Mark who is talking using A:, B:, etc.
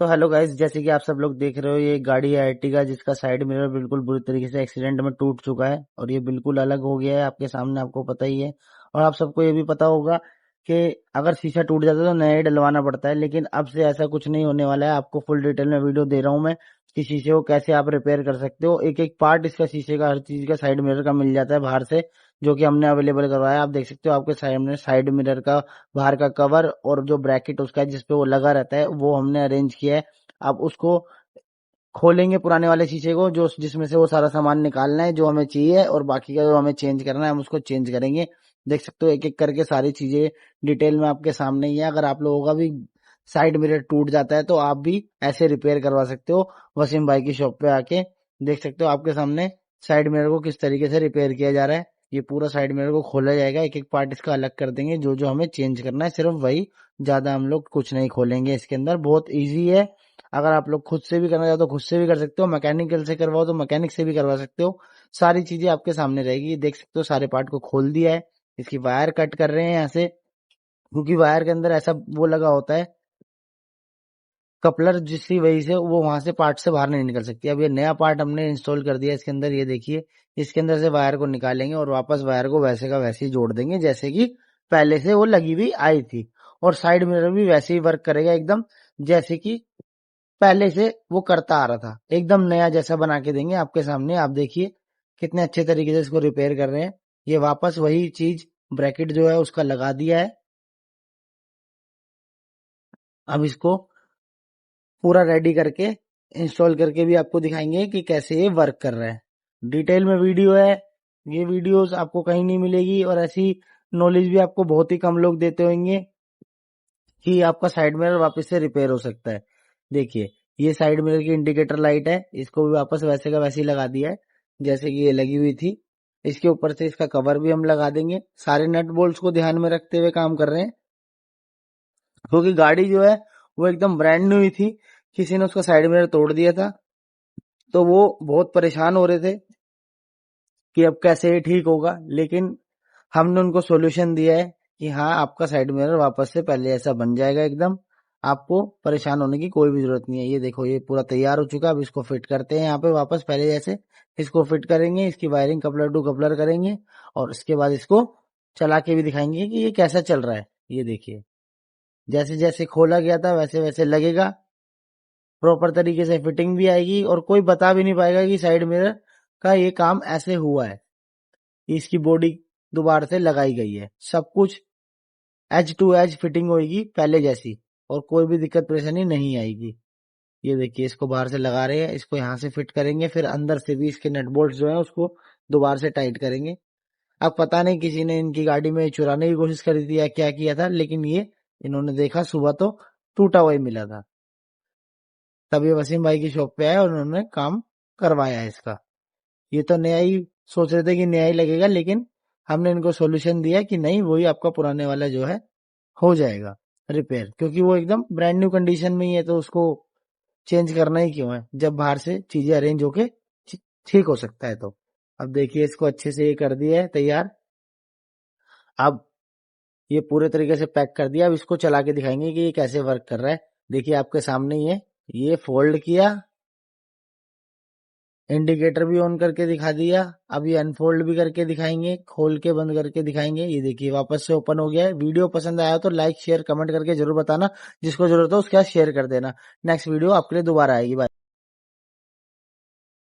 A: तो hello guys, जैसे कि आप सब लोग देख रहे हो, ये एक गाड़ी है अर्टिगा जिसका साइड मिरर बिल्कुल बुरी तरीके से एक्सीडेंट में टूट चुका है और ये बिल्कुल अलग हो गया है आपके सामने, आपको पता ही है। और आप सबको ये भी पता होगा कि अगर शीशा टूट जाता है तो नया ही डलवाना पड़ता है, लेकिन अब से ऐसा कुछ नहीं होने वाला है। आपको फुल डिटेल में वीडियो दे रहा हूँ मैं कि शीशे को कैसे आप रिपेयर कर सकते हो। एक एक पार्ट इसका शीशे का, हर चीज का, साइड मिरर का मिल जाता है बाहर से, जो कि हमने अवेलेबल करवाया। आप देख सकते हो आपके सामने साइड मिरर का बाहर का कवर और जो ब्रैकेट उसका है जिसपे वो लगा रहता है, वो हमने अरेंज किया है। आप उसको खोलेंगे पुराने वाले शीशे को, जो जिसमें से वो सारा सामान निकालना है जो हमें चाहिए, और बाकी का जो हमें चेंज करना है हम उसको चेंज करेंगे। देख सकते हो एक एक करके सारी चीजें डिटेल में आपके सामने ही है। अगर आप लोगों का भी साइड मिरर टूट जाता है तो आप भी ऐसे रिपेयर करवा सकते हो वसीम भाई की शॉप पे आके। देख सकते हो आपके सामने साइड मिरर को किस तरीके से रिपेयर किया जा रहा है। ये पूरा साइड मिरर को खोला जाएगा, एक एक पार्ट इसका अलग कर देंगे, जो जो हमें चेंज करना है सिर्फ वही, ज्यादा हम लोग कुछ नहीं खोलेंगे इसके अंदर। बहुत ईजी है। अगर आप लोग खुद से भी करना चाहते हो तो खुद से भी कर सकते हो, मैकेनिकल से करवाओ तो मैकेनिक से भी करवा सकते हो। सारी चीजें आपके सामने रहेगी। देख सकते हो सारे पार्ट को खोल दिया है। इसकी वायर कट कर रहे हैं यहाँ से, क्योंकि वायर के अंदर ऐसा वो लगा होता है कपलर, जिसकी वजह से वो वहां से पार्ट से बाहर नहीं निकल सकती। अब ये नया पार्ट हमने इंस्टॉल कर दिया इसके अंदर, ये देखिए। इसके अंदर से वायर को निकालेंगे और वापस वायर को वैसे का वैसे ही जोड़ देंगे जैसे कि पहले से वो लगी हुई आई थी। और साइड मिरर भी वैसे ही वर्क करेगा एकदम, जैसे कि पहले से वो करता आ रहा था। एकदम नया जैसा बना के देंगे आपके सामने। आप देखिए कितने अच्छे तरीके से इसको रिपेयर कर रहे हैं। ये वापस वही चीज ब्रैकेट जो है उसका लगा दिया है। अब इसको पूरा रेडी करके इंस्टॉल करके भी आपको दिखाएंगे कि कैसे ये वर्क कर रहा है। डिटेल में वीडियो है, ये वीडियोस आपको कहीं नहीं मिलेगी, और ऐसी नॉलेज भी आपको बहुत ही कम लोग देते होंगे कि आपका साइड मिरर वापस से रिपेयर हो सकता है। देखिए ये साइड मिरर की इंडिकेटर लाइट है, इसको भी वापस वैसे का वैसे ही लगा दिया है जैसे कि ये लगी हुई थी। इसके ऊपर से इसका कवर भी हम लगा देंगे। सारे नट बोल्ट्स को ध्यान में रखते हुए काम कर रहे हैं, क्योंकि गाड़ी जो है वो एकदम ब्रांड न्यू ही थी। किसी ने उसका साइड मिरर तोड़ दिया था, तो वो बहुत परेशान हो रहे थे कि अब कैसे ये ठीक होगा। लेकिन हमने उनको सॉल्यूशन दिया है कि हाँ, आपका साइड मिरर वापस से पहले ऐसा बन जाएगा एकदम। आपको परेशान होने की कोई भी जरूरत नहीं है। ये देखो ये पूरा तैयार हो चुका है। अब इसको फिट करते हैं यहाँ पे वापस पहले जैसे। इसको फिट करेंगे, इसकी वायरिंग कपलर टू कपलर करेंगे, और उसके बाद इसको चला के भी दिखाएंगे कि ये कैसा चल रहा है। ये देखिए जैसे जैसे खोला गया था वैसे वैसे लगेगा, प्रॉपर तरीके से फिटिंग भी आएगी, और कोई बता भी नहीं पाएगा कि साइड मिरर का ये काम ऐसे हुआ है। इसकी बॉडी दोबारा से लगाई गई है, सब कुछ एज टू एज फिटिंग होगी पहले जैसी, और कोई भी दिक्कत परेशानी नहीं आएगी। ये देखिए इसको बाहर से लगा रहे हैं, इसको यहाँ से फिट करेंगे, फिर अंदर से भी इसके नट बोल्ट जो है उसको दोबारा से टाइट करेंगे। अब पता नहीं किसी ने इनकी गाड़ी में चुराने की कोशिश करी थी या क्या किया था, लेकिन ये इन्होंने देखा सुबह तो टूटा हुआ ही मिला था। तब ये वसीम भाई की शॉप पे आए और उन्होंने काम करवाया है इसका। ये तो नया ही सोच रहे थे कि नया ही लगेगा, लेकिन हमने इनको सॉल्यूशन दिया कि नहीं, वही आपका पुराने वाला जो है हो जाएगा रिपेयर, क्योंकि वो एकदम ब्रांड न्यू कंडीशन में ही है, तो उसको चेंज करना ही क्यों है जब बाहर से चीजें अरेंज होके ठीक हो सकता है। तो अब देखिए इसको अच्छे से ये कर दिया है तैयार। अब ये पूरे तरीके से पैक कर दिया। अब इसको चला के दिखाएंगे कि ये कैसे वर्क कर रहा है। देखिए आपके सामने ही है, ये फोल्ड किया, इंडिकेटर भी ऑन करके दिखा दिया। अब ये अनफोल्ड भी करके दिखाएंगे, खोल के बंद करके दिखाएंगे। ये देखिए वापस से ओपन हो गया है। वीडियो पसंद आया तो लाइक शेयर कमेंट करके जरूर बताना, जिसको जरूरत हो उसके साथ शेयर कर देना। नेक्स्ट वीडियो आपके लिए दोबारा आएगी। बाय।